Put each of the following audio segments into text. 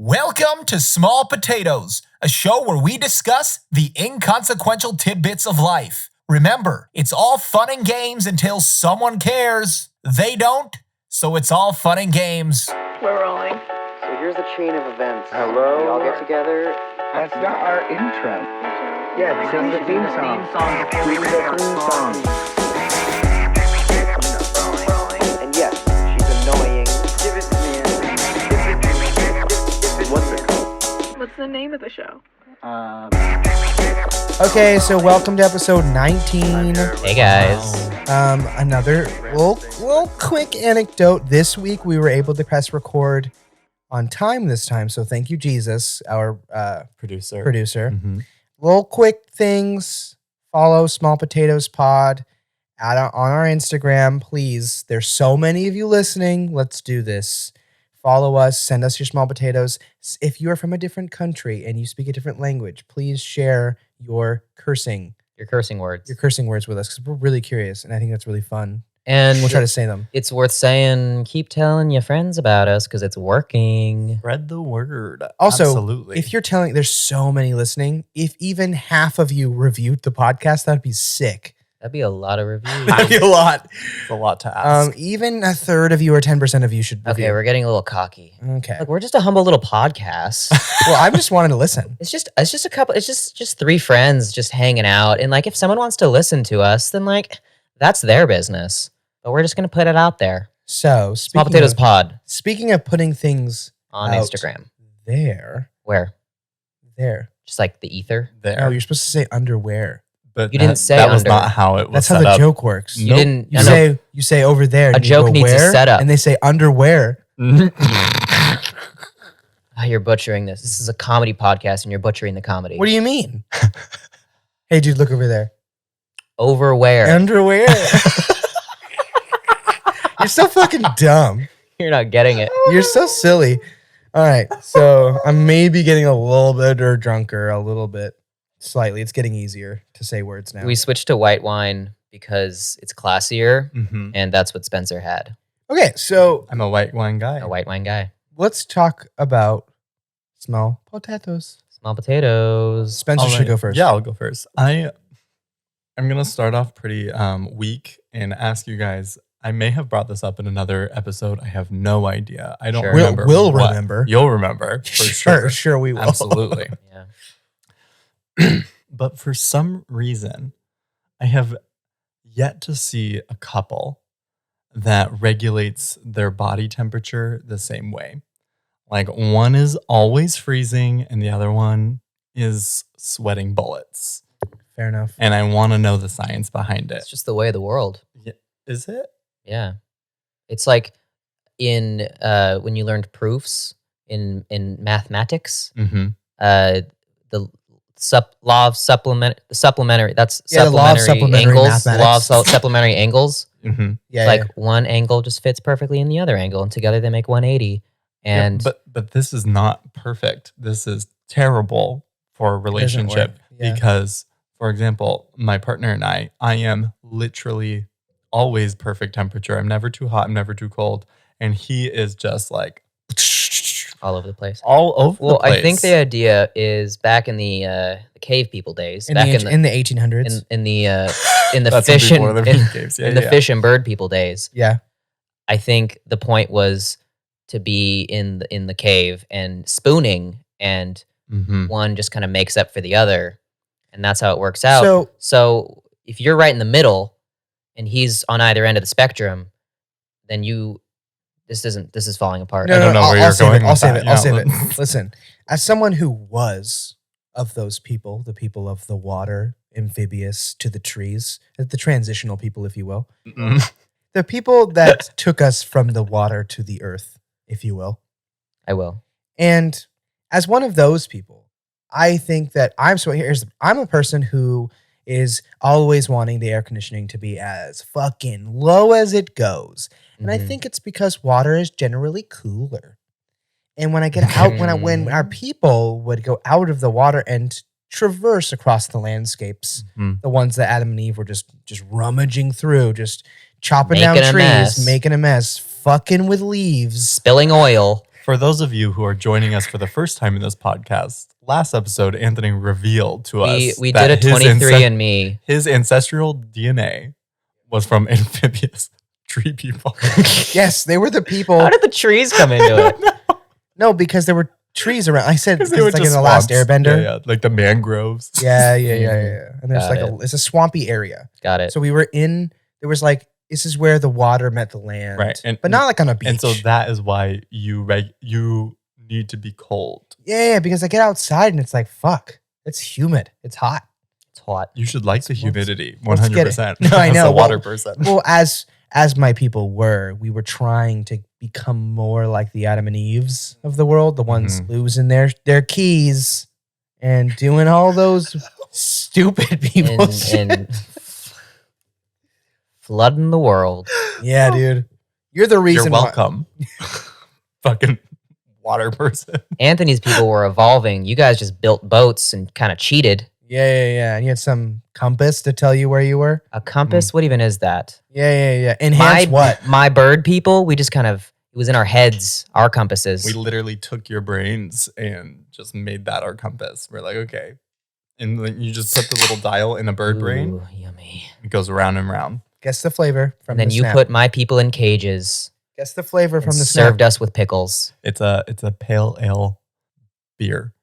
Welcome to Small Potatoes, a show where we discuss the inconsequential tidbits of life. Remember, it's all fun and games until someone cares. They don't, so it's all fun and games. We're rolling. So here's the chain of events. Hello? We all get together. That's not our intro. Yeah, sing the theme song. Sing the theme song. And yes, she's annoying. Give it to me. What's it called? What's the name of the show? Okay, so welcome to episode 19. Hey guys. Another little quick anecdote. This week we were able to press record on time this time, so thank you, Jesus, our Producer. producer. Little quick things. Follow Small Potatoes Pod on our Instagram, please. There's so many of you listening. Let's do this. Follow us. Send us your small potatoes. If you are from a different country and you speak a different language, please share your cursing words. with us because we're really curious, and I think that's really fun. And We'll try to say them. it's worth saying, keep telling your friends about us because it's working. Spread the word. Also, Absolutely. if you're telling, there's so many listening. If even half of you reviewed the podcast, that'd be sick. That'd be a lot of reviews. That'd be a lot. it's a lot to ask. Even a third of you or 10% of you should review. Okay, we're getting a little cocky. Okay. Look, we're just a humble little podcast. Well, I just wanted to listen. It's just three friends just hanging out. And like, if someone wants to listen to us, then like, that's their business. But we're just gonna put it out there. So, Small Potatoes Pod speaking of putting things on out Instagram. there. Just like the ether. there. Oh, you're supposed to say underwear. But You didn't say that was under. not how it was That's how set the up. joke works. You didn't. You no, no. say over there. A and you joke go, needs a where? setup. And they say underwear. Oh, you're butchering this. This is a comedy podcast, and you're butchering the comedy. What do you mean? Hey, dude, look over there. Over where? Underwear. You're so fucking dumb. You're not getting it. You're so silly. All right, so I'm maybe getting a little bit or drunker, a little bit, slightly. It's getting easier to say words now. We switched to white wine because it's classier, Mhm. and that's what Spencer had. Okay, so I'm a white wine guy. A white wine guy. let's talk about small potatoes. Small potatoes. Spencer All should right. go first. Yeah, I'll go first. I'm gonna start off pretty weak and ask you guys. I may have brought this up in another episode. I have no idea. I don't Sure. remember. We'll what. remember. You'll remember for sure. Sure we will. Absolutely. Yeah. But for some reason, I have yet to see a couple that regulates their body temperature the same way. Like one is always freezing and the other one is sweating bullets. Fair enough. And I want to know the science behind it. It's just the way of the world. Is it? Yeah. It's like in when you learned proofs in mathematics, Mm-hmm. the law of supplementary. That's Yeah, the law of supplementary supplementary angles. The law of mathematics. supplementary angles. Mm-hmm. Yeah, It's like one angle just fits perfectly in the other angle, and together they make 180. And but this is not perfect. This is terrible for a relationship Yeah. because, for example, my partner and I am literally always perfect temperature. I'm never too hot. I'm never too cold. And he is just like all over the place. all over the Well, place. I think the idea is back in the cave people days, in back the 1800s. in the That's fish before and the video games. Yeah, in the yeah. fish and bird people days. Yeah. I think the point was to be in the cave and spooning, and Mhm. one just kind of makes up for the other, and that's how it works out. So if you're right in the middle, and he's on either end of the spectrum, then this is falling apart. No, I don't know where you're going I'll with save that. it. I'll Yeah, save it. let's- Listen, as someone who was of those people, the people of the water, amphibious to the trees, the transitional people, if you will, Mm. the people that took us from the water to the earth, if you will. I will. And as one of those people, I think that I'm a person who is always wanting the air conditioning to be as fucking low as it goes. And I Mhm. think it's because water is generally cooler. And when I get out, when our people would go out of the water and traverse across the landscapes, Mhm. the ones that Adam and Eve were just rummaging through, just chopping Making down a trees, mess. making a mess, fucking with leaves, spilling oil. For those of you who are joining us for the first time in this podcast, last episode, Anthony revealed to us We that did a 23andMe. his ancestral DNA was from amphibious tree people. Yes, they were the people. How did the trees come into it? No, because there were trees around. I said it's They were like in just the last swamps. Airbender. Yeah, like the mangroves. Yeah. And there's Got it's a swampy area. Got it. So we were there was like, this is where the water met the land. Right, but not like on a beach. And so that is why you need to be cold. Yeah, because I get outside and it's like, fuck, it's humid. It's hot. It's hot. You should like the humidity, let's get it. 100%. No, I As know. a water person. Well, as my people we were trying to become more like the Adam and Eves of the world, the ones losing their keys and doing all those stupid people And flooding the world. Yeah, dude. You're the reason. You're welcome. Fucking water person. Anthony's people were evolving. You guys just built boats and kind of cheated. Yeah. And you had some compass to tell you where you were. A compass? What even is that? Yeah. Enhance what? My bird people, we just kind of, it was in our heads, our compasses. We literally took your brains and just made that our compass. We're like, okay. And then you just put the little dial in a bird brain. Ooh, yummy. It goes around and round. Guess the flavor from And then the you snap. put my people in cages. Guess the flavor And from the served snap. us with pickles. It's a pale ale beer.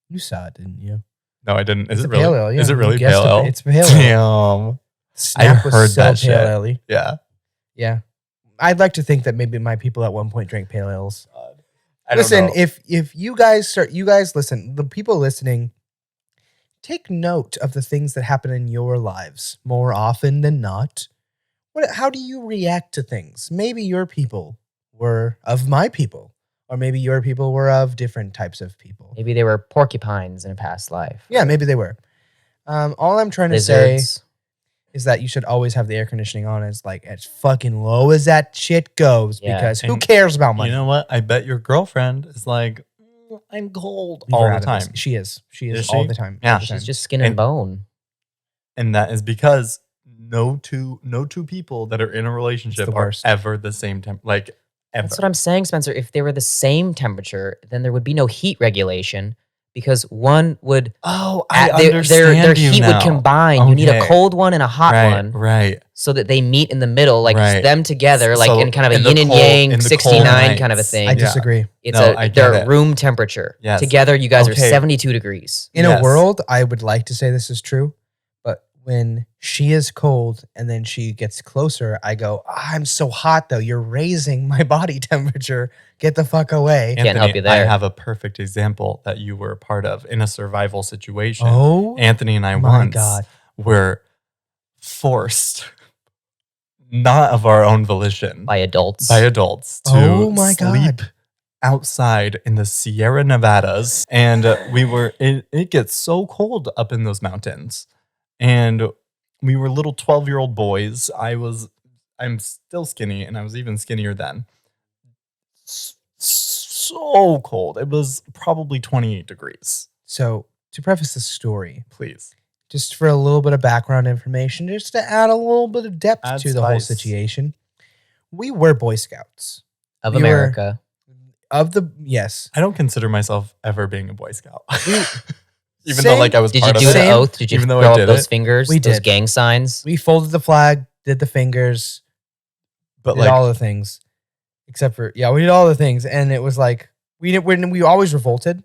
You saw it, didn't you? No, I didn't. Is It's it a really? pale ale, yeah. Is it really You guessed pale ale? It's pale ale. Damn. Snap was heard so that shit. pale ale-y. Yeah. Yeah. I'd like to think that maybe my people at one point drank pale ales. I don't Listen, know. if you guys listen, the people listening, take note of the things that happen in your lives more often than not. How do you react to things? Maybe your people were of my people, or maybe your people were of different types of people. Maybe they were porcupines in a past life. Yeah, maybe they were. All I'm trying to say Lizards. is that you should always have the air conditioning on as fucking low as that shit goes, Yeah. because who And cares about money? You know what? I bet your girlfriend is like, I'm cold Leave all her the out of this. time. She is Is all she? the time. Yeah. all the time. She's just skin and And- bone. And that is because no two people that are in a relationship the are worst. ever the same ever. That's what I'm saying, Spencer. If they were the same temperature, then there would be no heat regulation because one would Oh, their heat would combine. You need a Okay. cold one and a hot one Right. so that they meet in the middle, like Right. them together, like So in kind of a in the yin and cold- in yang, the cold 69 kind of a nights. thing. I disagree. It's No, I get they're it. room temperature. Yes. Together, you guys are Okay. 72 degrees. In a Yes. world, I would like to say this is true, but when she is cold and then she gets closer, I go, I'm so hot though. You're raising my body temperature. Get the fuck away. Can't help you there. I have a perfect example that you were a part of in a survival situation. Oh, Anthony and I my once God. were forced, not of our own volition, By adults. to Oh my sleep God. outside in the Sierra Nevadas. And it gets so cold up in those mountains. And we were little 12-year-old boys. I'm still skinny, and I was even skinnier then. So cold. It was probably 28 degrees. So to preface this story, Please. just for a little bit of background information, just to add a little bit of depth Add to the whole spice. situation, we were Boy Scouts. of we were- America. Yes. I don't consider myself ever being a Boy Scout. Even Same. though like I was Did you part do of the it. Same. oath? Did you Even though I throw up did those it. fingers? We those did. gang signs? We folded the flag, did the fingers, But did like all the things. Except for, we did all the things. And it was like, we always revolted.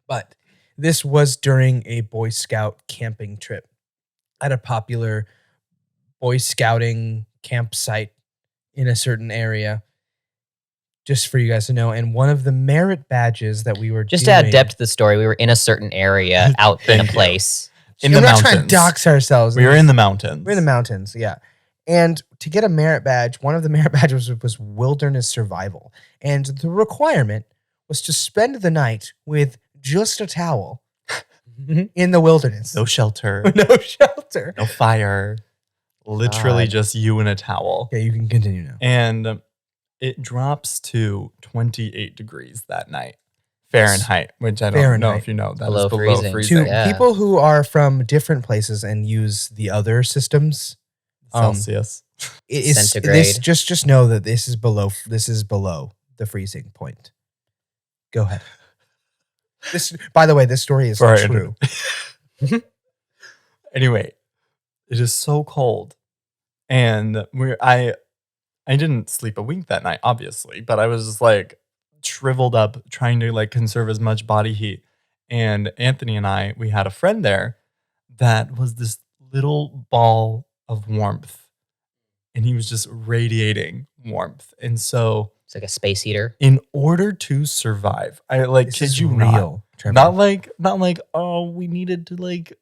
But this was during a Boy Scout camping trip at a popular Boy Scouting campsite in a certain area. Just for you guys to know. And one of the merit badges that we were Just to doing, add depth to the story, we were in a certain area out in Thank a you. place. in we're the not trying to mountains. dox ourselves. We were in the mountains. We're in the mountains, yeah. And to get a merit badge, one of the merit badges was wilderness survival. And the requirement was to spend the night with just a towel in the wilderness. No shelter, No shelter. no fire. Literally God. just you in a towel. Okay, you can continue now. And it drops to 28 degrees that night. Fahrenheit, which I don't know Fahrenheit. if you know. That Below is below freezing. freezing. To Yeah. people who are from different places and use the other systems, Celsius. it is Centigrade. this just know that this is below the freezing point. Go ahead. This, by the way, this story is Sorry, true. Anyway, it is so cold, and I didn't sleep a wink that night, obviously, but I was just like shriveled up, trying to like conserve as much body heat. And Anthony and we had a friend there that was this little ball of warmth, and he was just radiating warmth. And so It's like a space heater. in order to survive, I like This kid is you real, Trevor. not like oh, we needed to like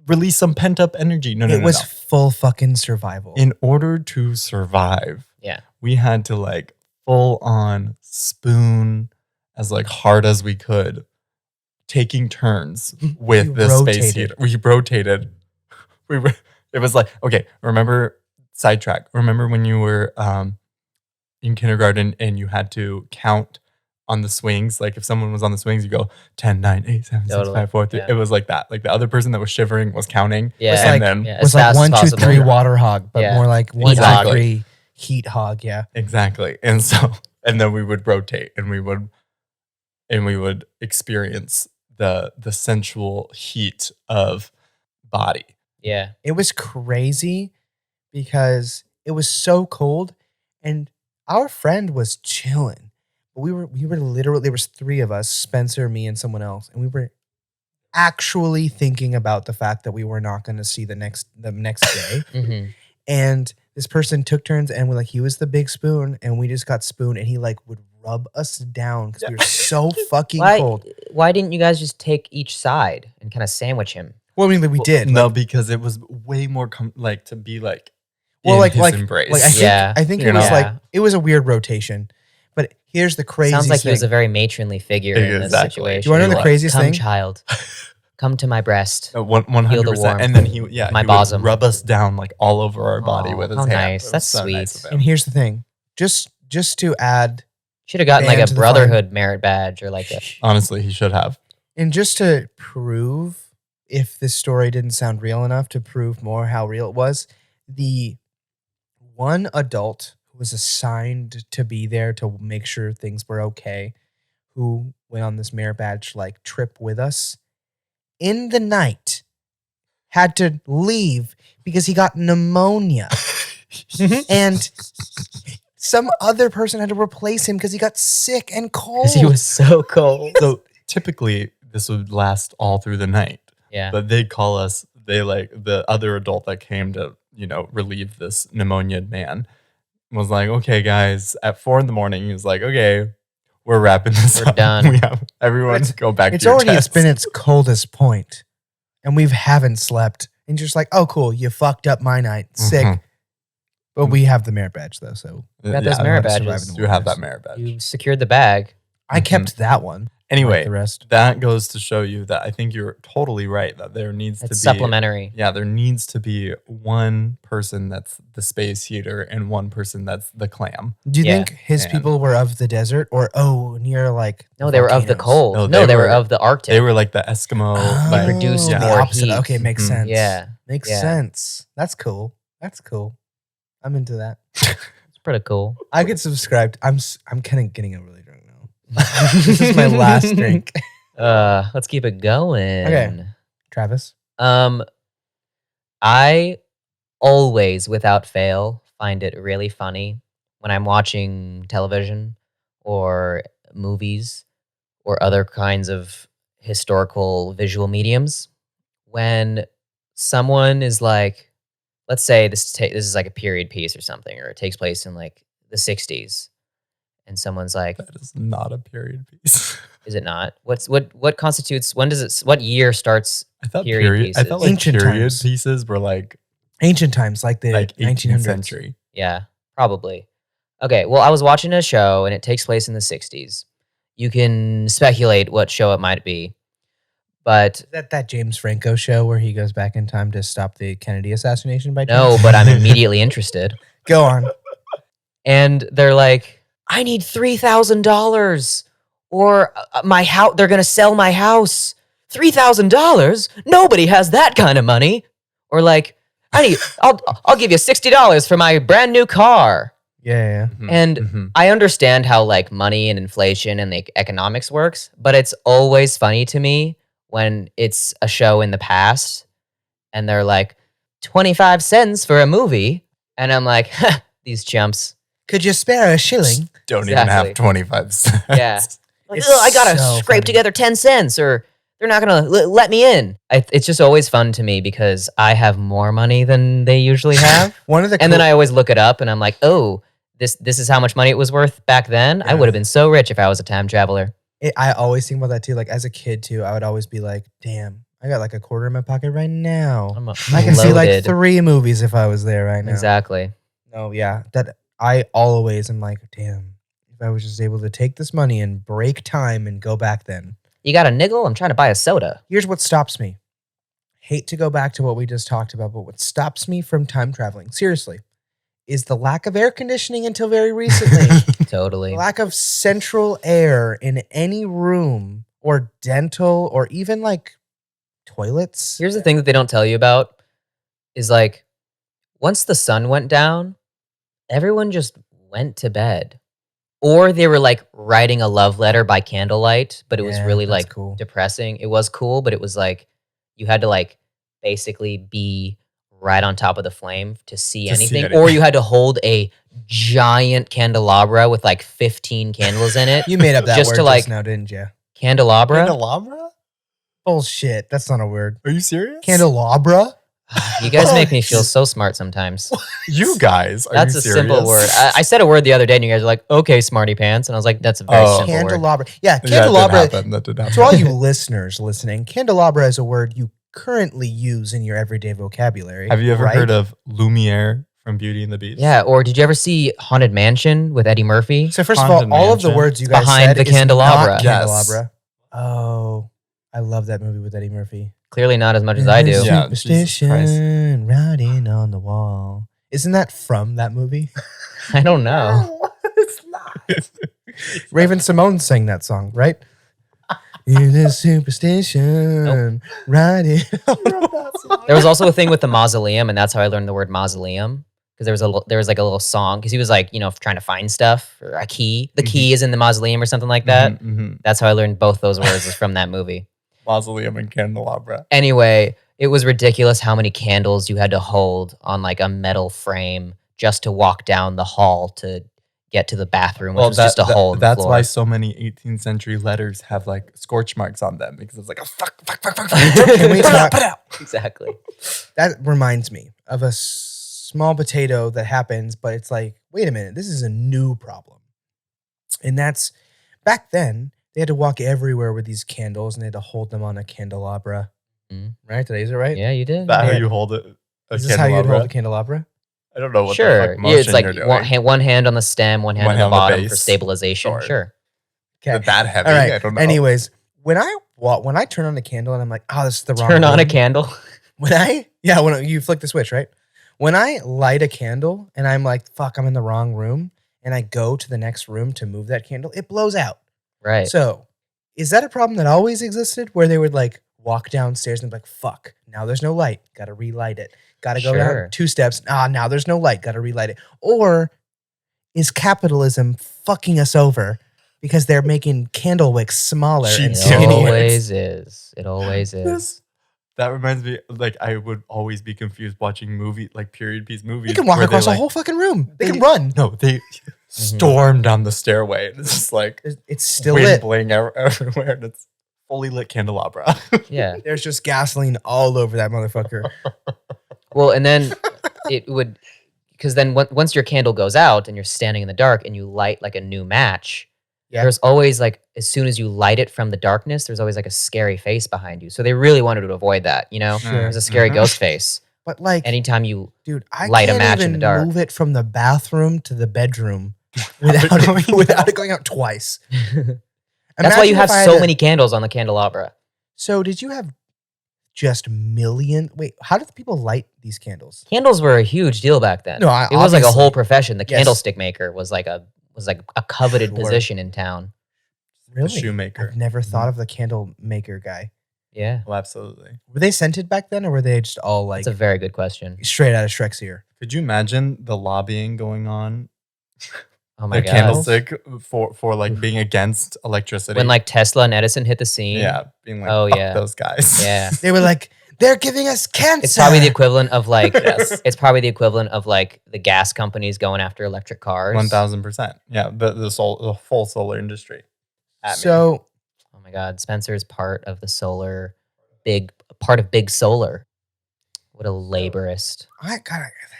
release some pent up energy. No, It was no. full fucking survival. In order to survive, Yeah. we had to like full on spoon as like hard as we could, taking turns with You the space rotated. heater. We rotated. It was like, okay, remember, sidetrack. Remember when you were in kindergarten and you had to count on the swings? Like if someone was on the swings, you go 10, 9, 8, 7, 6, Totally. 5, 4, 3. Yeah. It was like that. Like the other person that was shivering was counting. Yeah. It's And like- then Yeah, It was as like fast as 1, 2, possible. 3 water hog, but Yeah. more like 1, 2, hog. 3 heat hog. Yeah. exactly. And so, and then we would rotate and we would experience the sensual heat of body. Yeah. It was crazy because it was so cold and our friend was chilling. But we were literally, there was 3 of us, Spencer, me, and someone else, and we were actually thinking about the fact that we were not going to see the next day. hmm And this person took turns and he was the big spoon and we just got spooned and he like would rub us down because we were so fucking cold. Why didn't you guys just take each side and kind of sandwich him? Well, I mean, we did. No, like, because it was way more to be like well, in like, his like, embrace. like I think, Yeah. I think You it was know? like, it was a weird rotation. But here's the craziest Sounds like thing. he was a very matronly figure in this Exactly. situation. Do you want to know the Come craziest Come, thing? child. Come to my breast. 100%. warmth. And then he My would bosom. rub us down like all over our body Aw, with his how hand. nice. It was That's so sweet. nice of him. And here's the thing. Just to add, Should have gotten Banned like to a the brotherhood merit badge or like a. Honestly, he should have. and just to prove if this story didn't sound real enough, to prove more how real it was, the one adult who was assigned to be there to make sure things were okay, who went on this merit badge like trip with us, in the night had to leave because he got pneumonia. And some other person had to replace him because he got sick and cold. Because he was so cold. So typically this would last all through the night. Yeah. But they'd call us, the other adult that came to, relieve this pneumonia man was like, okay, guys, at 4 a.m, he was like, okay, we're wrapping this We're up. done. We have everyone It's- go back It's to your already desks. been its coldest point, and we haven't slept. And you're just like, oh, cool, you fucked up my night, sick. Mhm. But we have the merit badge though, so got those Yeah, merit I wanted to survive badges. in the You have wilderness. that merit badge. You secured the bag. I kept that one. like Anyway, the rest. that goes to show you that I think you're totally right that there needs It's to be supplementary. Yeah, there needs to be one person that's the space heater and one person that's the clam. Do you Yeah. think his And- people were of the desert or near like? No, they were of the volcanoes? cold. No, No, they they were were- of the Arctic. They were like the Eskimo. Oh, They like, produced the more opposite. heat. Okay, makes Mhm. sense. Yeah. Makes Yeah. sense. That's cool. That's cool. I'm into that. It's pretty cool. I could subscribe. I'm kind of getting really drunk now. This is my last drink. Let's keep it going. Okay. Travis. I always, without fail, find it really funny when I'm watching television or movies or other kinds of historical visual mediums when someone is like, let's say this is like a period piece or something, or it takes place in like the 60s, and someone's like, That is not a period piece. is it not? What constitutes, what year starts? I thought Period I thought like Ancient period times. pieces were like Ancient times, like the 18th 1900s. century. Yeah, probably. Okay, well, I was watching a show and it takes place in the 60s. You can speculate what show it might be, but Is that James Franco show where he goes back in time to stop the Kennedy assassination by no, chance? but I'm immediately interested. Go on. And they're like, I need $3,000 or my house, they're going to sell my house. $3,000? Nobody has that kind of money. Or like, I'll give you $60 for my brand new car. Yeah. And I understand how like money and inflation and like economics works, but it's always funny to me when it's a show in the past and they're like 25 cents for a movie. And I'm like, these chumps. Could you spare a shilling? Don't even have Exactly. 25 cents. Yeah. Like, It's I gotta so scrape funny. together 10 cents or they're not gonna let me in. It's just always fun to me because I have more money than they usually have. One of the And then I always look it up and I'm like, oh, this is how much money it was worth back then. I would have been so rich if I was a time traveler. I always think about that too. Like as a kid too, I would always be like, damn, I got like a quarter in my pocket right now. I can see like loaded. 3 movies if I was there right now. Exactly. No, yeah. That I always am like, damn, if I was just able to take this money and break time and go back then. You got a nickel? I'm trying to buy a soda. Here's what stops me. Hate to go back to what we just talked about, but what stops me from time traveling, seriously, is the lack of air conditioning until very recently. Totally. The lack of central air in any room or dental or even like toilets. Here's the thing that they don't tell you about is like once the sun went down, everyone just went to bed. Or they were like writing a love letter by candlelight, but it was Yeah, really that's like cool. depressing. It was cool, but it was like you had to like basically be right on top of the flame to see To see anything. anything. Or you had to hold a giant candelabra with like 15 candles in it. You made up that Just word to, just like- now, didn't you? Candelabra? Candelabra? Bullshit. That's not a word. Are you serious? Candelabra? You guys make me feel so smart sometimes. You guys, are That's you a serious? simple word. I said a word the other day and you guys are like, okay, smarty pants. And I was like, that's a very Oh. simple word. Candelabra. Yeah, Yeah, candelabra. that did happen. To all you listeners listening, candelabra is a word you currently use in your everyday vocabulary. Have you ever right? heard of Lumiere from Beauty and the Beast? Yeah, or did you ever see Haunted Mansion with Eddie Murphy? So first of all, Haunted all of the Mansion? words you guys Behind said the is candelabra. not Yes. candelabra. Oh, I love that movie with Eddie Murphy. Clearly not as much as I do. Yeah. Jesus Christ. Superstition writing on the wall. Isn't that from that movie? I don't know. It's not. Raven Simone sang that song, right? In a superstition, writing on the wall. There was also a thing with the mausoleum, and that's how I learned the word mausoleum. Because there was like a little song. Because he was like, trying to find stuff or a key. The key is in the mausoleum or something like that. That's how I learned both those words is from that movie. Mausoleum and candelabra. Anyway, it was ridiculous how many candles you had to hold on like a metal frame just to walk down the hall to get to the bathroom, which was just a hole in the That's floor. why so many 18th century letters have like scorch marks on them because it's like, oh, fuck. Can we talk? Exactly. That reminds me of a small potato that happens, but it's like, wait a minute, this is a new problem. And that's back then, they had to walk everywhere with these candles and they had to hold them on a candelabra. Mhm. Right? Did I use it right? Yeah, you did. Is that how Yeah. you hold it? A Is this how you'd hold candelabra? a candelabra? I don't know what the Sure. fuck Yeah, motion it's like you're doing. one hand on the stem, one hand One on hand the on the bottom for base. stabilization. Sure. Okay. Is that heavy? All right. I don't know. Anyways, when I turn on a candle and I'm like, oh, this is the wrong Turn on a room. candle. When you flick the switch, right? When I light a candle and I'm like, fuck, I'm in the wrong room, and I go to the next room to move that candle, it blows out. Right. So, is that a problem that always existed where they would like walk downstairs and be like, fuck, now there's no light, gotta relight it. Gotta go Sure. down 2 steps. Now there's no light, gotta relight it. Or is capitalism fucking us over because they're making candle wicks smaller and Cheap It candle skinnier? always is. It always is. That reminds me, like, I would always be confused watching period piece movies. They can walk where across they, the whole fucking room. They they- can run. No, they storm down the stairway. And it's just like It's still wind lit. blowing everywhere. And it's fully lit candelabra. Yeah. There's just gasoline all over that motherfucker. Well, and then it would, because then once your candle goes out and you're standing in the dark and you light like a new match, Yeah. there's always like, as soon as you light it from the darkness, there's always like a scary face behind you. So they really wanted to avoid that, Sure. There's a scary Mhm. ghost face. But like, Anytime you, dude, I light a can't match in even the dark. move it from the bathroom to the bedroom without it going out twice. that's why you Imagine have if I had so to- many candles on the candelabra. So did you have just wait, how did the people light these candles? Candles were a huge deal back then. No, it was like a whole obviously. profession. The Yes. candlestick maker was like a coveted Sure. position in town. Really? shoemaker. I've never thought of the candle maker guy. Yeah. Well, absolutely. Were they scented back then, or were they just all like That's a very good question. straight out of Shrek's ear? Could you imagine the lobbying going on Oh my The god. candlestick for like being against electricity. When like Tesla and Edison hit the scene. yeah, being like, Oh, fuck yeah. those guys. Yeah. They were like, they're giving us cancer. It's probably the equivalent of like Yes. it's probably the equivalent of like the gas companies going after electric cars. 1000%. Yeah, the full solar industry. At me. So Oh my god, Spencer's part of the part of Big Solar. What a laborist. there's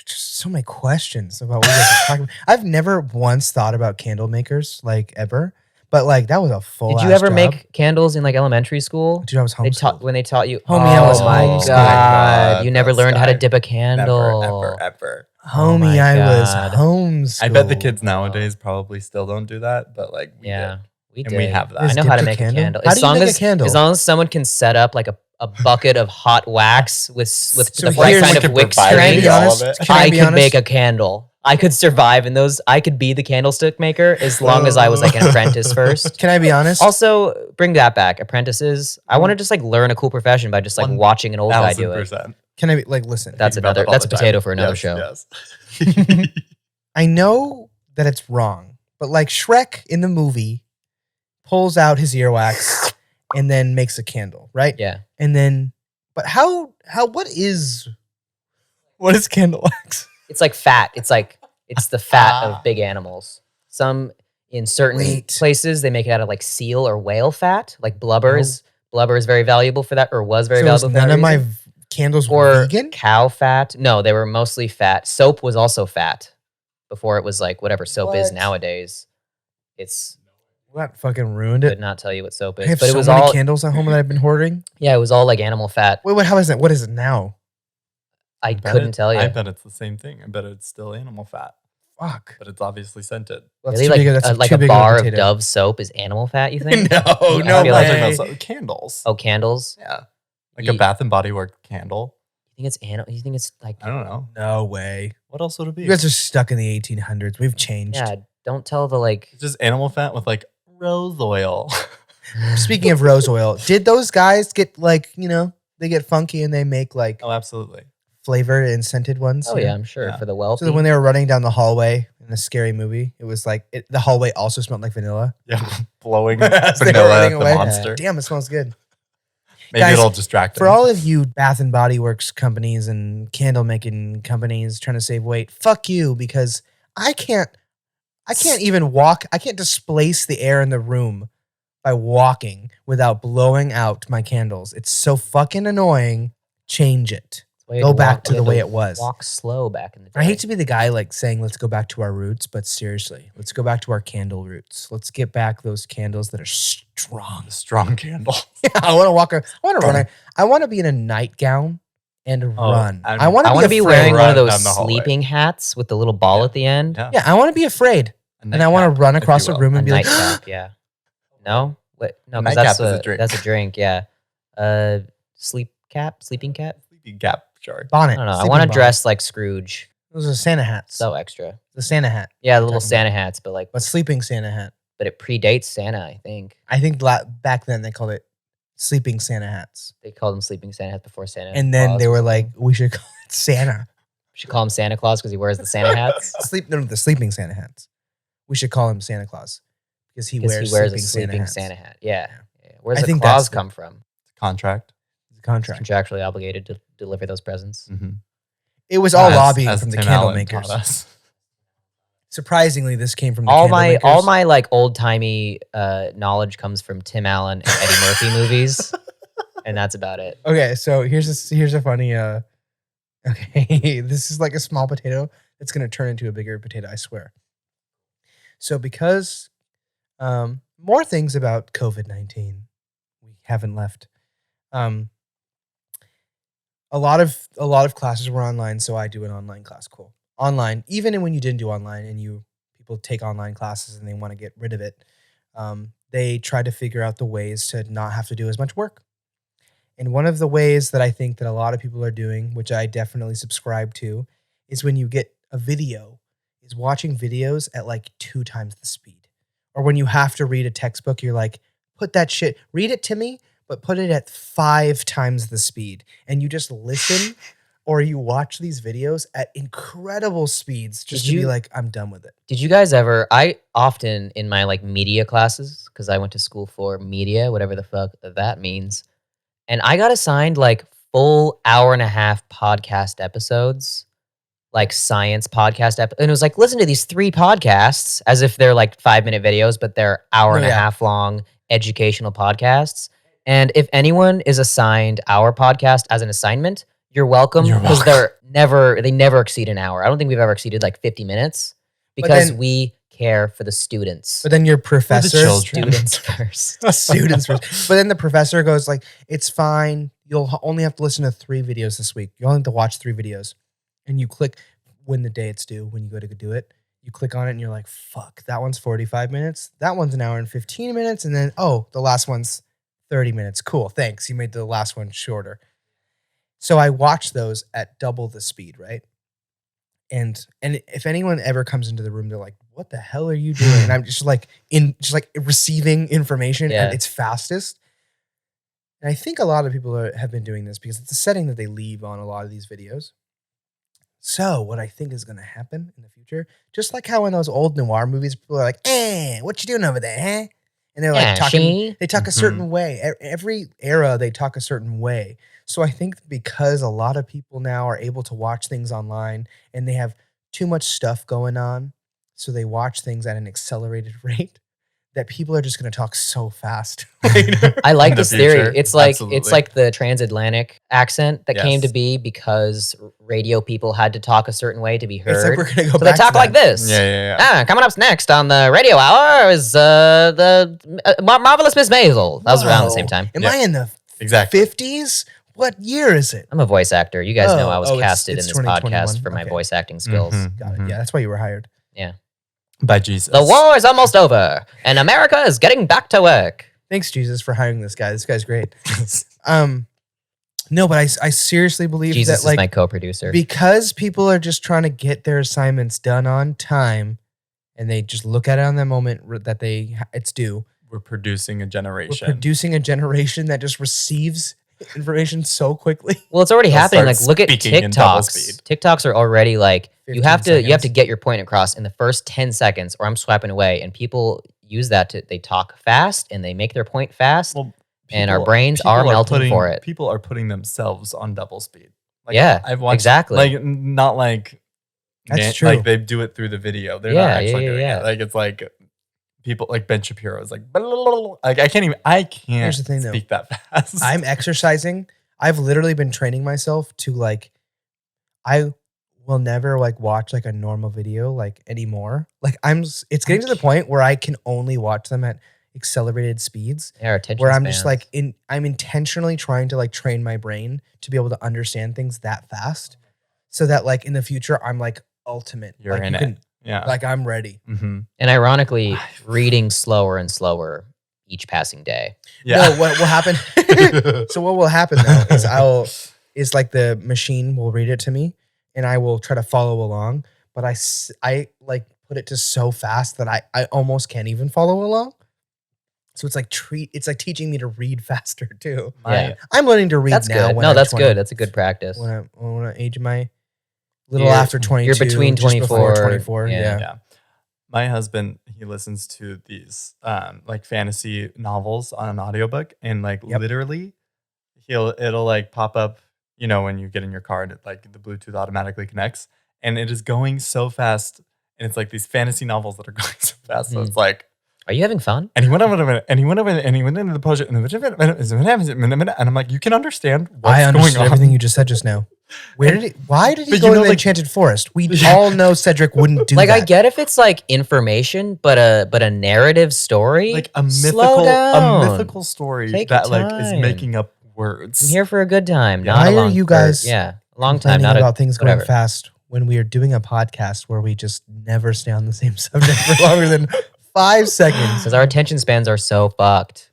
just so many questions about what you guys are talking about. I've never once thought about candle makers, like ever. But like that was a full. Did you ever make candles in like elementary school? Dude, I was homeschooled. When they taught you. Homie, I was oh my homeschooled. god, you never That's learned how to right. dip a candle. Ever. Homie, my I was God. homeschooled. I bet the kids nowadays probably still don't do that, but like we Yeah, did. we And did. we have that. I know how to Dipped a make a candle? candle. How do you make a candle? As long as someone can set up like a bucket of hot wax with So the right here's- kind We of could wick provide strength, you all of it. Can I I be could honest? make a candle. I could survive in those. I could be the candlestick maker as long as I was like an apprentice first. Can I be honest? Also, bring that back. Apprentices. I want to just like learn a cool profession by just like watching an old guy do it. 1000%. Can I be like listen? That's Think about another. that all That's a the time. potato for another Yes, show. Yes. I know that it's wrong, but like Shrek in the movie pulls out his earwax and then makes a candle, right? Yeah. And then, but what is candle wax? It's like fat. It's the fat of big animals. Some in certain Wait. places they make it out of like seal or whale fat. Like blubber is very valuable for that, or was very So valuable for none that of my reason. candles were Or vegan? cow fat. No, they were mostly fat. Soap was also fat before it was like whatever soap is What? nowadays. It's That fucking ruined could it. not tell you what soap I is, have but so it was many all candles at home that I've been hoarding. yeah, it was all like animal fat. Wait, how is that? What is it now? I couldn't tell you. I bet it's the same thing. I bet it's still animal fat, Fuck. but it's obviously scented. That's Really, too like big of- that's like too a big bar of of potato. Dove soap is animal fat? You think? No, I no feel I'm like- way. talking about candles. Oh, candles. Yeah, like Ye- a Bath and Body Works candle. You think it's animal? You think it's like I don't know. No way. What else would it be? You guys are stuck in the 1800s. We've changed. yeah? Don't tell the like. It's just animal fat with like rose oil. Speaking of rose oil, did those guys get like, they get funky and they make like Oh, absolutely. flavored and scented ones? Oh yeah, I'm sure Yeah. for the wealthy. So that when they were running down the hallway in a scary movie, it was like the hallway also smelled like vanilla. Yeah, blowing As they were vanilla running at the away. monster. Damn, it smells good. Maybe Guys, it'll distract For him. all of you Bath and Body Works companies and candle making companies trying to save weight, fuck you, because I can't even walk. I can't displace the air in the room by walking without blowing out my candles. It's so fucking annoying. Change it. Way Go to back walk- to you the had way it was. Walk slow back in the day. I hate to be the guy like saying let's go back to our roots, but seriously, let's go back to our candle roots. Let's get back those candles that are strong. Strong candle. I want to walk. I want to run. I want to be in a nightgown and run. I'm- I want I to want to be afraid. wearing one of Run those down the hallway. sleeping hats with the little ball Yeah. at the end. Yeah. Yeah, I want to be afraid, and I want to run across the room A and be like, nightcap, yeah. No, what? No, A because nightcap that's is a drink. That's a drink. Yeah. Sleeping cap. Sleepy gap, sure. bonnet. I don't know. I sleeping want to bonnet. dress like Scrooge. Those are Santa hats. So extra. the Santa hat, Yeah, the little Talking Santa hats, but like, but sleeping Santa hat. but it predates Santa. I think I think back then they called it sleeping Santa hats, they called them sleeping Santa hats before Santa. and then Claus they was were a like, thing. we should call it Santa. We should call him Santa Claus because he wears the Santa hats. The sleeping Santa hats. We should call him Santa Claus because he Because wears, he wears a sleeping sleeping Santa Santa hats. hat. Yeah. Yeah. Yeah. Where's I the think Claus that's come from? Contract. It's a contract. Contractually obligated to deliver those presents. Mm-hmm. It was all lobbying from the candle makers. Surprisingly, this came from the All candle my makers. all my like old timey knowledge comes from Tim Allen and Eddie Murphy movies, and that's about it. Okay, so here's a funny. Okay, this is like a small potato that's gonna turn into a bigger potato. I swear. So because more things about COVID-19, we haven't left. A lot of classes were online, so I do an online class. Cool. Online, even when you didn't do online, and people take online classes and they want to get rid of it, they try to figure out the ways to not have to do as much work. And one of the ways that I think that a lot of people are doing, which I definitely subscribe to, is when you get a video, is watching videos at like 2 times the speed. Or when you have to read a textbook, you're like, read it to me, but put it at 5 times the speed. And you just listen or you watch these videos at incredible speeds just Did to be you- like, I'm done with it. Did you guys ever? I often in my like media classes, because I went to school for media, whatever the fuck that means, and I got assigned like full hour and a half podcast episodes, like science podcast and it was like, listen to these 3 podcasts as if they're like 5-minute videos, but they're hour and a half long educational podcasts. And if anyone is assigned our podcast as an assignment, you're welcome, because they never exceed an hour. I don't think we've ever exceeded like 50 minutes because we care for the students. But then your professor, Students first. students first. But then the professor goes like, it's fine. You'll only have to listen to 3 videos this week. You only have to watch 3 videos. And you click when the day it's due, when you go to do it. You click on it and you're like, fuck, that one's 45 minutes. That one's an hour and 15 minutes. And then, oh, the last one's 30 minutes. Cool, thanks. You made the last one shorter. So I watch those at double the speed, right? And if anyone ever comes into the room, they're like, what the hell are you doing? And I'm just like receiving information at its fastest. And I think a lot of people have been doing this because it's a setting that they leave on a lot of these videos. So what I think is going to happen in the future, just like how in those old noir movies, people are like, what you doing over there, huh? And they're like they talk a certain way. Every era, they talk a certain way. So I think because a lot of people now are able to watch things online and they have too much stuff going on, so they watch things at an accelerated rate, that people are just going to talk so fast later. I like this theory. It's like the transatlantic accent that came to be because radio people had to talk a certain way to be heard. It's like we're going to go so back they talk to like this. Coming up next on the radio hour is the Marvelous Miss Maisel. That was around the same time. Am I in the 50s? What year is it? I'm a voice actor. You guys know I was casted in this podcast for my voice acting skills. Got it. Yeah, that's why you were hired. Yeah. By Jesus. The war is almost over, and America is getting back to work. Thanks, Jesus, for hiring this guy. This guy's great. No, but I seriously believe Jesus that, like, is my co-producer. Because people are just trying to get their assignments done on time, and they just look at it on the moment that it's due. We're producing a generation. We're producing a generation that just receives information so quickly. Well, it's already happening. Like, look at TikToks. TikToks are already like, you have to get your point across in the first 10 seconds, or I'm swiping away. And people use that they talk fast and they make their point fast. Well, and our brains are melting for it. People are putting themselves on double speed. Like, I've watched, exactly. Like, not like that's true. Like they do it through the video. They're not actually doing it. Like, it's like people like Ben Shapiro is like I can't Here's the thing, speak that fast. I'm exercising. I've literally been training myself to like, I will never like watch like a normal video like anymore. Like it's getting to the point where I can only watch them at accelerated speeds. Yeah, attention where I'm spans. just like I'm intentionally trying to like train my brain to be able to understand things that fast, so that like in the future I'm like ultimate. You're like, in it. Yeah. Like I'm ready. Mm-hmm. And ironically, reading slower and slower each passing day. Yeah. No, what will happen? So what will happen though is like the machine will read it to me and I will try to follow along, but I like put it to so fast that I almost can't even follow along. So it's like teaching me to read faster too. Yeah. I'm learning to read that's now. Good. No, that's good. That's a good practice. When I age my little after 22. You're between 24. 24. Yeah. My husband, he listens to these like fantasy novels on an audiobook, and like literally it'll like pop up, you know, when you get in your car and like the Bluetooth automatically connects, and it is going so fast, and it's like these fantasy novels that are going so fast. So it's like, are you having fun? And he went into the project, and I'm like, you can understand what's I understood going on. Everything you just said just now. Why did he go in the Enchanted Forest? We all know Cedric wouldn't do like, that. I get if it's like information, but a narrative story, like a mythical story that like is making up words. I'm here for a good time. Not Why a long, are you guys? A long time. Not about things going fast when we are doing a podcast where we just never stay on the same subject for longer than 5 seconds. Because our attention spans are so fucked.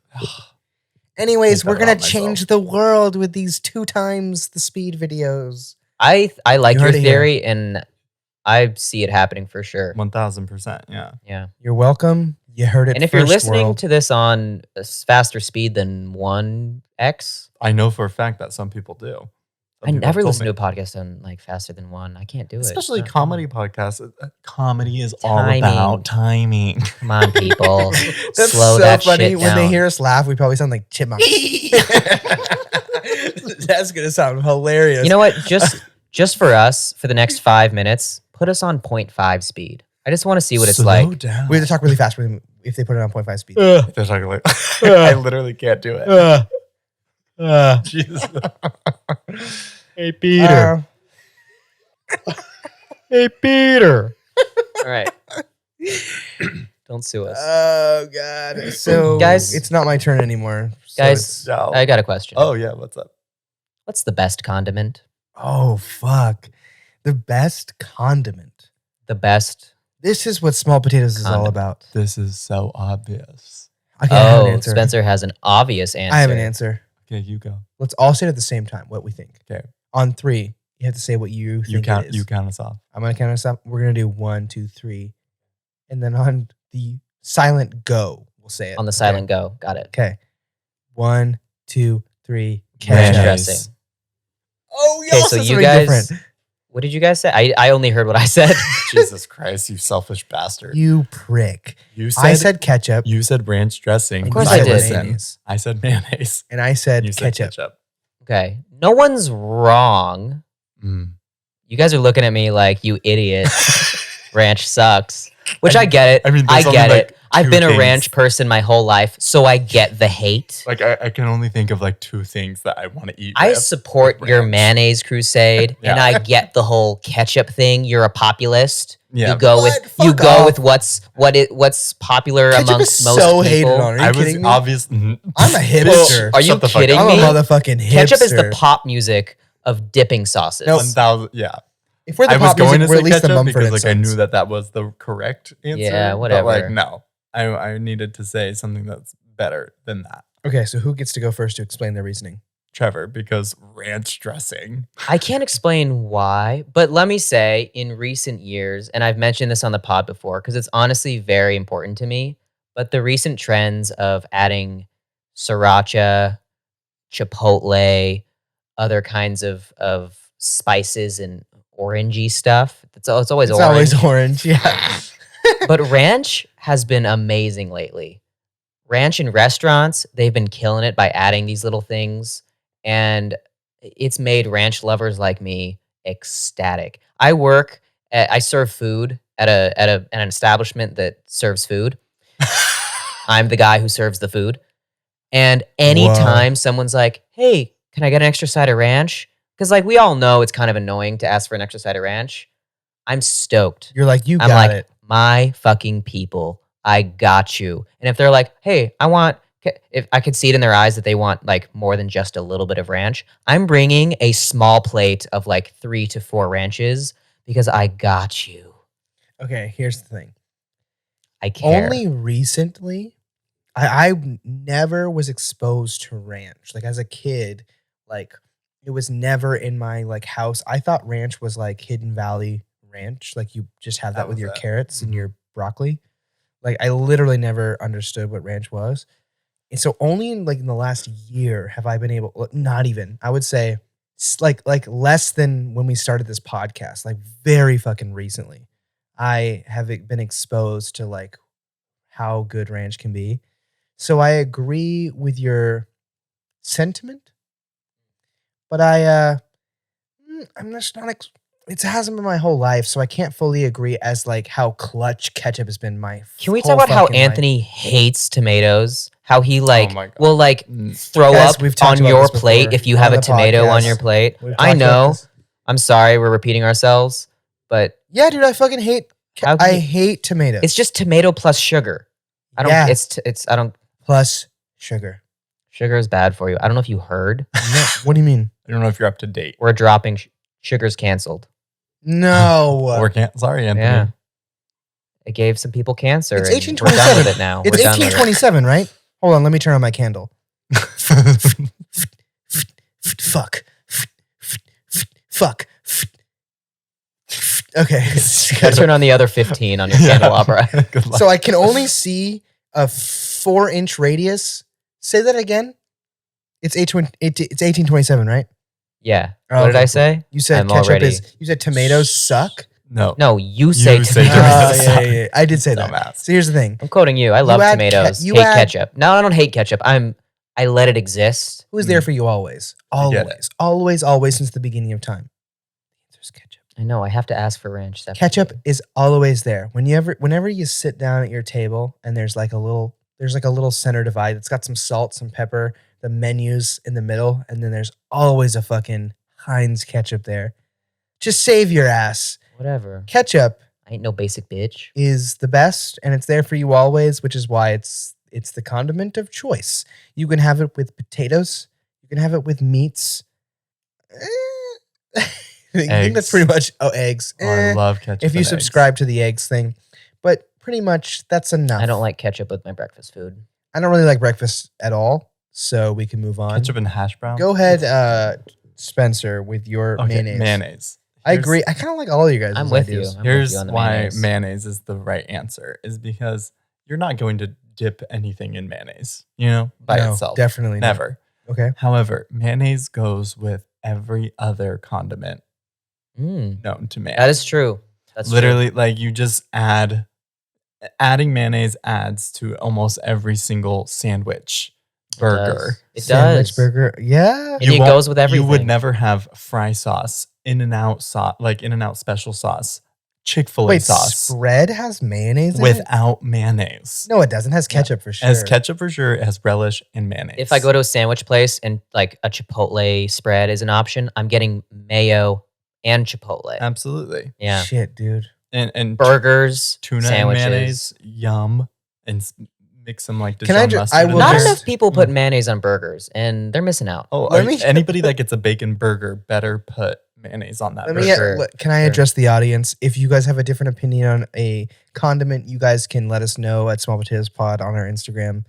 Anyways, we're going to change the world with these 2 times the speed videos. I like your theory, and I see it happening for sure. 1000%. Yeah. Yeah. You're welcome. You heard it. And if you're listening to this on a faster speed than 1x, I know for a fact that some people do. I never listen to a podcast on like faster than one. I can't do it. Especially It's not comedy fun. podcasts. Comedy is all Timing. about timing. Come on, people. That's Slow so that funny. shit When they down. hear us laugh, we probably sound like chipmunks. That's gonna sound hilarious. You know what? Just for us, for the next 5 minutes, put us on 0.5 speed. I just want to see what it's Slow like. down. we have to talk really fast with them if they put it on 0.5 speed. They're talking like, I literally can't do it. Jesus. Hey, Uh, Hey, Peter. All right. Don't sue us. oh god. So Guys- it's not my turn anymore. So Guys, it's- No. I got a question. Oh yeah, what's up? What's the best condiment? oh fuck. The best condiment. The best. This is what small potatoes is all Condiment. about. This is so obvious. Okay, I have an Oh, answer. Spencer has an obvious answer. I have an answer. Okay, you go. Let's all say it at the same time what we think. Okay. On 3, you have to say what you think You count. it is. You count us off. I'm gonna count us up. We're gonna do 1, 2, 3, and then on the silent go, we'll say it. On the silent go. Got it. Okay. 1, 2, 3. Ranch Ketchup. dressing. Oh, Okay, so you guys. What did you guys say? I only heard what I said. Jesus Christ, you selfish bastard! You prick. You I said ketchup. you said ranch dressing. and course you I said did. Listen, mayonnaise. I said mayonnaise. And I said You said ketchup. ketchup. Okay. No one's wrong. Mm. You guys are looking at me like, you idiot. Ranch sucks. Which I get it. I mean, I there's only, get like, it. I've two been a things. ranch person my whole life, so I get the hate. Like I can only think of like 2 things that I want to eat. I with. support with your ranch. mayonnaise crusade, and Yeah. I get the whole ketchup thing. You're a populist. Yeah. You go What? with you Fuck go off. with what's popular Ketchup amongst is most so people. hated on. Are you I was kidding me? obvious. I'm a hipster. Are you Shut the fuck kidding up. I'm me? a motherfucking hipster. Ketchup is the pop music of dipping sauces. Nope. 1,000. Yeah. If we're the I was pop going music, to we're say at least the ketchup Mumford because and like I Sons. knew that was the correct answer. Yeah, But whatever. like no, I needed to say something that's better than that. Okay, so who gets to go first to explain their reasoning? Trevor, because ranch dressing. I can't explain why, but let me say in recent years, and I've mentioned this on the pod before because it's honestly very important to me, but the recent trends of adding sriracha, chipotle, other kinds of spices and orangey stuff. It's always It's orange. always orange. Yeah. But ranch has been amazing lately. Ranch in restaurants, they've been killing it by adding these little things, and it's made ranch lovers like me ecstatic. I serve food at an establishment that serves food. I'm the guy who serves the food. And anytime someone's like, "Hey, can I get an extra side of ranch?" Because like we all know it's kind of annoying to ask for an extra side of ranch. I'm stoked. You're like, you I'm got like, it. my fucking people, I got you. And if they're like, "Hey, if I could see it in their eyes that they want like more than just a little bit of ranch, I'm bringing a small plate of like 3 to 4 ranches because I got you. Okay, here's the thing. I care." Only recently, I never was exposed to ranch. Like as a kid, like it was never in my like house. I thought ranch was like Hidden Valley ranch. Like you just have that That with was your it. carrots and your broccoli. Like I literally never understood what ranch was. And so only in the last year have I been able, not even, I would say like less than when we started this podcast, like very fucking recently, I have been exposed to like how good ranch can be. So I agree with your sentiment, but I'm just not. It hasn't been my whole life, so I can't fully agree as like how clutch ketchup has been my. Can we whole talk about how fucking life. Anthony hates tomatoes? How he like my God. will like throw Guys, up we've talked on about your this before plate if you on have a the tomato on podcast. your plate. We've I talked about know. this. I'm sorry, we're repeating ourselves, but Yeah, dude, I fucking hate. How can I you- hate tomatoes. it's just tomato plus sugar. I don't. Yeah. I don't. plus sugar. Sugar is bad for you. I don't know if you heard. No, what do you mean? I don't know if you're up to date. We're dropping sugar's canceled. No, Or can't. Sorry, Anthony. Yeah. It gave some people cancer. It's and We're done 1827. with it now. it's We're done with it. 1827, right? Hold on, let me turn on my candle. Fuck. Fuck. Okay. Gotta turn on the other 15 on your candelabra. Good luck. So I can only see a 4-inch radius. Say that again. It's 1827, right? Yeah. Oh, What did okay, I cool. say? You said I'm ketchup already- is. You said tomatoes suck. No. No, you say say tomatoes. tomatoes. Yeah. I did say that. Dumbass. So here's the thing. I'm quoting you. I love add tomatoes. you Hate add- ketchup. No, I don't hate ketchup. I let it exist. Who's there for you always? I get Always since the beginning of time. There's ketchup. I know. I have to ask for ranch. separately. Ketchup is always there. Whenever you sit down at your table and there's like a little center divide. It's got some salt, some pepper, the menus in the middle, and then there's always a fucking Heinz ketchup there. Just save your ass. Whatever. Ketchup I ain't no basic bitch. is the best, and it's there for you always, which is why it's the condiment of choice. You can have it with potatoes. You can have it with meats. I think that's pretty much eggs. Oh, I love ketchup. If you and subscribe to the eggs thing, but pretty much that's enough. I don't like ketchup with my breakfast food. I don't really like breakfast at all, so we can move on. eggs. Ketchup and hash brown. Go ahead, Spencer, with your Okay, mayonnaise. mayonnaise. I Here's- agree. I kind of like all of you guys. I'm with you. ideas. I'm with Here's you on the why mayonnaise. is the right answer is because you're not going to dip anything in mayonnaise, by No, itself. definitely not. Never. Okay. However, mayonnaise goes with every other condiment known to man. That is true. That's literally like you just adding mayonnaise adds to almost every single sandwich, burger. It Sandwich does. burger. Yeah. And it won't- goes with everything. You would never have fry sauce, In-N-Out sauce, like In-N-Out special sauce, Chick-fil-A Wait, sauce spread has mayonnaise in it? without mayonnaise. No, it doesn't. It has ketchup for It sure. has ketchup for sure. It has relish and mayonnaise. If I go to a sandwich place and like a Chipotle spread is an option, I'm getting mayo and Chipotle. Absolutely. Yeah. Shit, dude. And Burgers, tuna sandwiches. and mayonnaise, yum, and mix them like Can I Dijon ju- mustard I in will Not there. just- enough people put mayonnaise on burgers, and they're missing out. Oh, Let me- anybody that gets a bacon burger better put mayonnaise on that Let burger. me. sure. Can I Sure. address the audience? If you guys have a different opinion on a condiment, you guys can let us know at Small Potatoes Pod on our Instagram.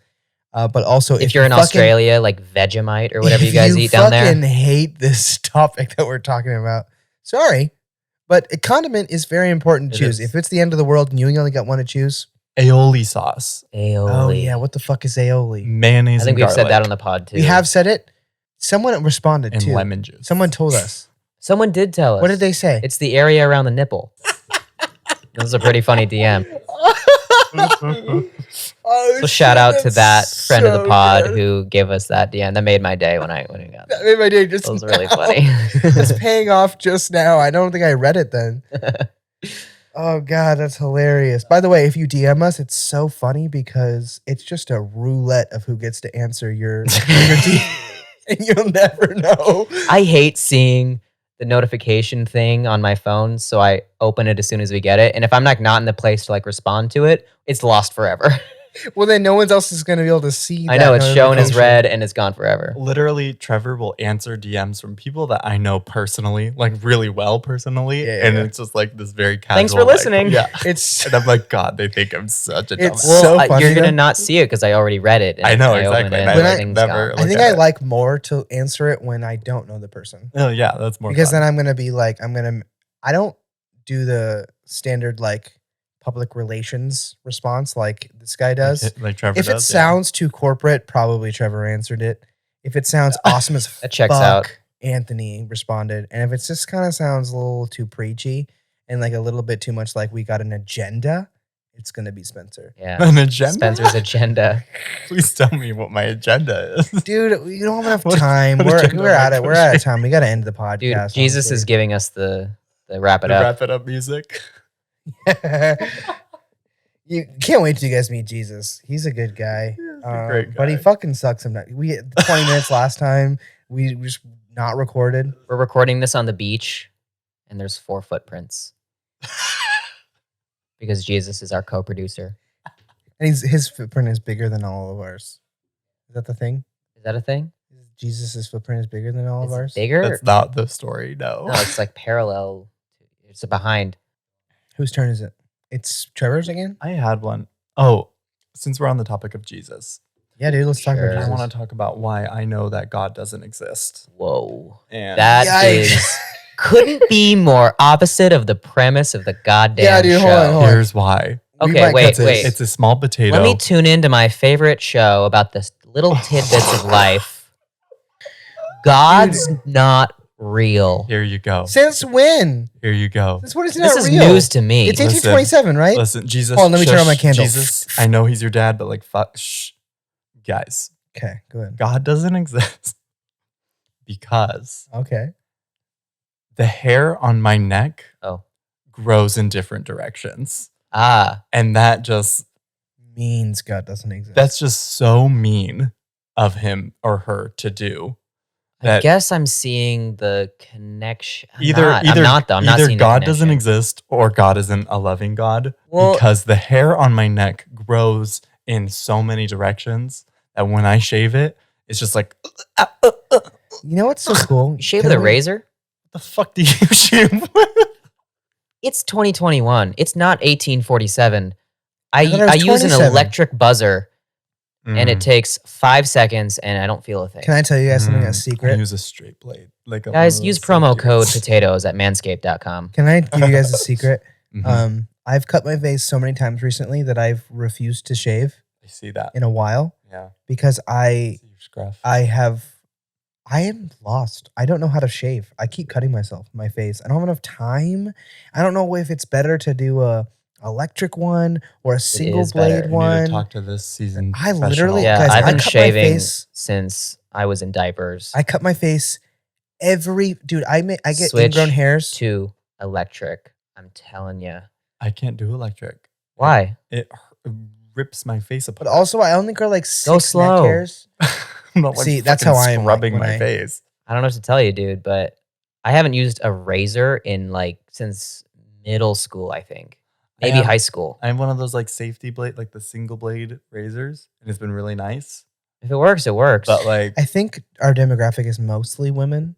But also, If you're in fucking- Australia, like Vegemite or whatever if you guys eat down there. fucking hate this topic that we're talking about, sorry, but a condiment is very important to It choose. is. If it's the end of the world and you only got one to choose, Aioli sauce, Aioli. oh yeah, what the fuck is aioli? mayonnaise, I think and we've said that garlic, on the pod too. We have said it. Someone responded and too. lemon juice. Someone told us. Someone did tell us. What did they say? It's the area around the nipple. This is a pretty funny DM. Oh, So shout out to that's that friend of the so pod good. who gave us that DM. That made my day when I got That that. made my day just That was really now. funny. It's paying off just now. I don't think I read it then. Oh god, that's hilarious. By the way, if you DM us, it's so funny because it's just a roulette of who gets to answer your DM, and you'll never know. I hate seeing the notification thing on my phone, so I open it as soon as we get it. And if I'm like not in the place to like respond to it, it's lost forever. Well, then no one else is going to be able to see. I that know it's shown as notification. red and it's gone forever. Literally, Trevor will answer DMs from people that I know personally, like really well personally, Yeah, and yeah. it's just like this very casual. Thanks for like, listening. yeah, It's and I'm like, God, they think I'm such a dumbass. It's Well, so funny you're gonna though. not see it because I already read it. And I know, open exactly. it And and I everything's never gone. I look think at I it. like more to answer it when I don't know the person. Oh yeah, that's more Because fun. then I'm gonna be like, I don't do the standard like public relations response like this guy does. like Trevor If it does, yeah. sounds too corporate, probably Trevor answered it. If it sounds awesome as That checks fuck, out. Anthony responded. And if it just kind of sounds a little too preachy and like a little bit too much like we got an agenda, it's gonna be Spencer. Yeah. an agenda. Spencer's agenda. Please tell me what my agenda is. Dude, we don't have enough What- time. what We're agenda we're am I at it. We're out of pushing? time. We gotta end the podcast. Dude, Jesus is honestly. giving us the wrap it The up. wrap it up music. You can't wait till you guys meet Jesus. He's a good guy. He's a great But he guy. fucking sucks sometimes. We 20 minutes last time. We just not recorded. We're recording this on the beach, and there's 4 footprints because Jesus is our co-producer. And his footprint is bigger than all of ours. Is that the thing? Is that a thing? Jesus' footprint is bigger than all Is of it ours? bigger? That's not the story. No. No, it's like parallel. It's behind. Whose turn is it? It's Trevor's again? I had one. Oh, since we're on the topic of Jesus, Yeah, dude, let's talk Sure. about I Jesus. want to talk about why I know that God doesn't exist. Whoa. And That Yikes. is couldn't be more opposite of the premise of the goddamn Yeah, dude, show. hold on. here's why. We Okay, might wait, cut this. wait. It's a small potato. Let me tune into my favorite show about the little tidbits of life. God's not real. Here you go. Since when? Here you go. Since when is it This not is real? news to me. It's Listen, 1827, right? Listen, Jesus. Hold on, let me turn on shush, my candle. Jesus, I know he's your dad, but like, fuck, shh. Guys, Okay, go ahead. God doesn't exist because Okay. the hair on my neck Oh. grows in different directions. Ah. And that just, Means God doesn't exist. that's just so mean of him or her to do. I That guess I'm seeing the connection. I'm either not seeing the God doesn't connection. exist or God isn't a loving God, Well- because the hair on my neck grows in so many directions that when I shave it, it's just like, You know what's so cool? You shave Can with a we- razor? what the fuck do you shave with? It's 2021. It's not 1847. I thought it was I use an 27. electric buzzer and it Mm. takes 5 seconds and I don't feel a thing. Can I tell you guys something? A I secret? use a straight blade. Like one Guys, of use those promo safety code ones. potatoes at manscaped.com. Can I give you guys a secret? Mhm. I've cut my face so many times recently that I've refused to shave I see that. in a while Yeah. because I see your scruff. I am lost. I don't know how to shave. I keep cutting myself in my face. I don't have enough time. I don't know if it's better to do a electric one or a single is better. blade You You need one. to talk to this season. I literally- professional. Yeah, Guys, I've I been cut my shaving face- since I was in diapers. I cut my face dude. I get Switch ingrown hairs. to electric. I'm telling you. I can't do electric. Why? It rips my face apart. But also, I only grow like 6 Go neck slow. hairs. I'm not, like, See, that's fucking how I am, like, scrubbing when my I- face. I don't know what to tell you, dude, but I haven't used a razor in since middle school, I think. Maybe have- high school. I have one of those like safety blade, like the single blade razors, and it's been really nice. If it works, it works. But like, I think our demographic is mostly women.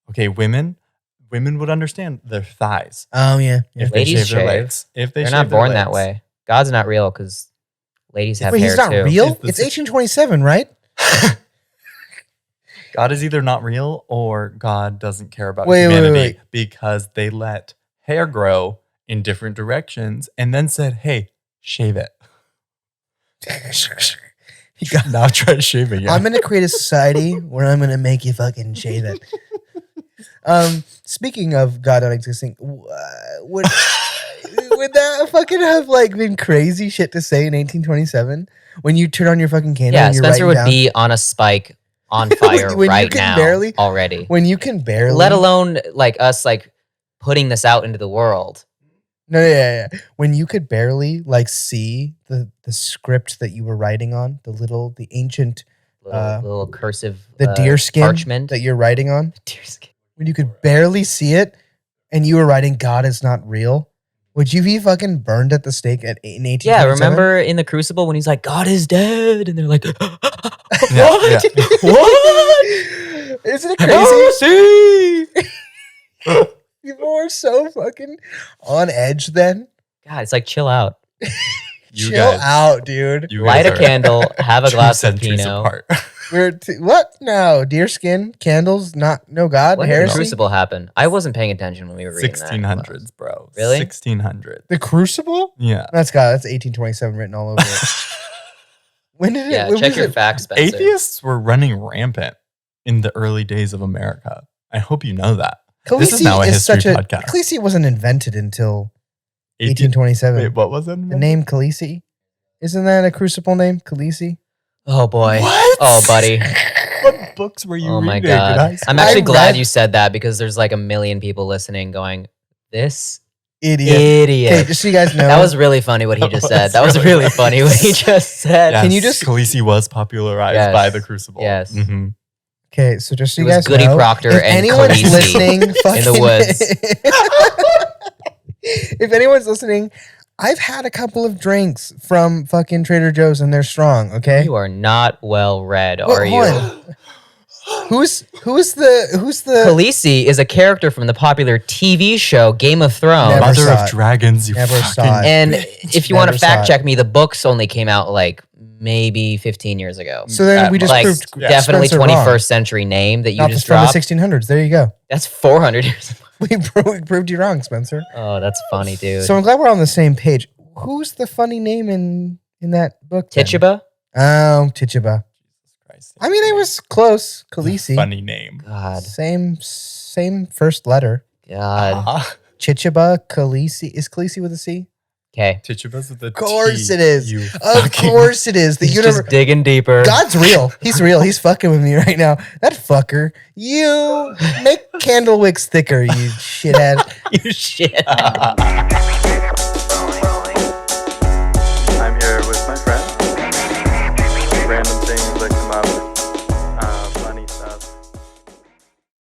okay, women would understand their thighs Oh yeah. if they Ladies shave their shave. legs. If they They're shave not their born that legs. way. God's not real because ladies have Wait, hair he's not too. real? It's the It's si- 1827, right? God is either not real or God doesn't care about Wait, wait, humanity wait. because they let hair grow in different directions and then said, "Hey, shave it." Now try shaving it. I'm gonna create a society where I'm gonna make you fucking shave it. Speaking of God not existing, would that fucking have been crazy shit to say in 1827 when you turn on your fucking candle? Yeah, and you're Spencer would writing down, be on a spike on fire When you right can now barely- already. when you can barely, Let alone us putting this out into the world. no, yeah. When you could barely see the script that you were writing on, the ancient Little cursive the deer skin parchment. that you're writing on. Deer skin. When you could barely see it and you were writing God is not real, would you be fucking burned at the stake in 1827? Yeah, remember in the Crucible when he's like, God is dead? And they're like, Yeah, What? yeah. What? Isn't it crazy? Heresy! People were so fucking on edge then. God, it's like chill out. You Chill guys- out, dude. you Light a guys are candle, have a 2 glass of centuries Pinot. apart. What? No, deerskin, candles, no God, When did the heresy. Crucible happen? I wasn't paying attention when we were reading that. 1600s, bro. Really? 1600. The Crucible? Yeah. That's 1827 written all over it. When did it? Yeah, when check was your it? facts, Spencer. Atheists were running rampant in the early days of America. I hope you know that. This is Khaleesi now a history such podcast. Khaleesi wasn't invented until 18 1827. Wait, what was it? The name Khaleesi? Isn't that a crucible name? Khaleesi? Oh boy. What? Oh buddy. What books were you Oh my reading in high god. school? I'm actually I glad read- you said that because there's a million people listening going, this Idiot. idiot. Okay, just so you guys know. That was really funny what he just said. That was really really funny what he just said. Yes, Can you just- Khaleesi was popularized Yes. by the Crucible. Yes. Mhm. Okay, so just so It you was guys Goody know, Proctor if and anyone's Khaleesi listening, fucking, the woods. If anyone's listening, I've had a couple of drinks from fucking Trader Joe's and they're strong. Okay, You are not well read, Well, are hold you? on. Who's the Khaleesi is a character from the popular TV show Game of Thrones. Never Mother saw of it. Dragons, you Never fucking saw it. And if you want Never to saw fact it. check me, the books only came out maybe 15 years ago. So then we just like proved definitely Spencer wrong. 21st century name that you Not just from the dropped. 1600s. There you go. That's 400 years. We proved you wrong, Spencer. Oh, that's funny, dude. So I'm glad we're on the same page. Who's the funny name in that book? then? Tituba? Oh, Tituba. Christ. I mean, it was close. Khaleesi. Funny name. God. Same same first letter. God. Chichiba, Khaleesi. Is Khaleesi with a C? Okay. Tituba's with the Of course T, it is. you Of fucking- course it is. The He's universe. just digging deeper. God's real. He's real. He's fucking with me right now. That fucker. You make candle wicks thicker, you shithead. You shit.